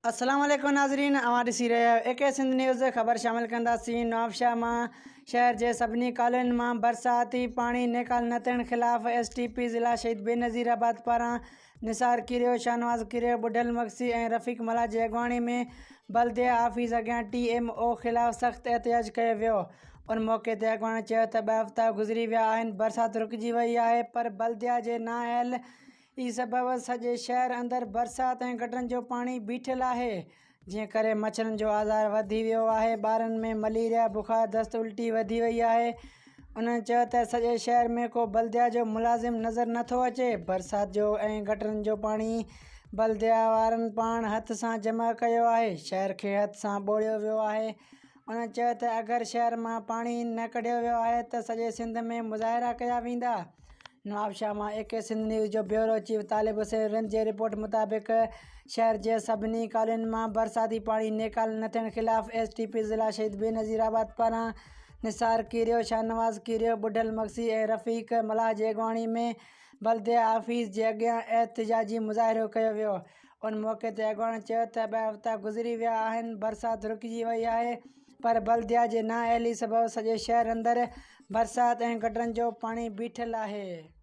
अस्सलाम वालेकुम नाज़रीन, अवां ॾिसी रहिया आहियो AK सिंध न्यूज़। ख़बर शामिल कंदासीं। नवाबशाह मां शहर जे सभिनी कॉलोनियुनि मां बरसाती पाणी निकाल न थियण ख़िलाफ़ STP ज़िला शहीद बेनज़ीराबाद पारां निसार किरियो, शाहनवाज़ किरियो, बुढल मक्सी ऐं रफ़ीक मला जी अॻवानी में बल्दिया ऑफिस अॻियां TMO ख़िलाफ़ सख़्तु एहतिजाज कयो वियो। उन मौक़े ते अॻवान चयो त 2 हफ़्ता गुज़री विया आहिनि, बरसाति रुकिजी वई आहे, पर बल्दिया जे नाअहल ई सबबि सॼे शहर अंदरि बरसाति ऐं गटरनि जो पाणी बीठल आहे, जंहिं करे मच्छरनि जो आज़ार वधी वियो आहे। ॿारनि में मलेरिया, बुख़ार, दस्त, उल्टी वधी वई आहे। उन्हनि चयो त सॼे शहर में को बल्दिया जो मुलाज़िम नज़र नथो अचे। बरसाति जो ऐं गटरनि जो पाणी बल्दिया वारनि पाण हथ सां जमा कयो आहे, शहर खे हथ सां ॿोड़ियो वियो आहे। उन्हनि चयो त अगरि शहर मां पाणी न कढियो वियो आहे त सॼे सिंध में मुज़ाहिरा कया वेंदा। नवाबशाह मां AK सिंध न्यूज़ जो ब्यूरो चीफ तालिब हुसैन रिंद जे रिपोर्ट मुताबिक़ शहर जे सभिनी कॉलोनियुनि मां बरसाती पाणी निकाल न थियण ख़िलाफ़ STP ज़िला शहीद बेनज़ीराबाद पारां निसार किरियो, शाहनवाज़ किरियो, बुढल मक्सी ऐं रफ़ीक मला जी अॻवानी में बल्दिया ऑफिस जे अॻियां एहतिजाजी मुज़ाहिरो कयो वियो। उन मौक़े ते अॻवान चयो त 2 हफ़्ता गुज़री विया आहिनि, बरसाति रुकिजी वई आहे, पर बल्दिया जे नाअहली सबबि सॼे शहर अंदरि बरसाति ऐं गटरनि जो पाणी बीठल आहे।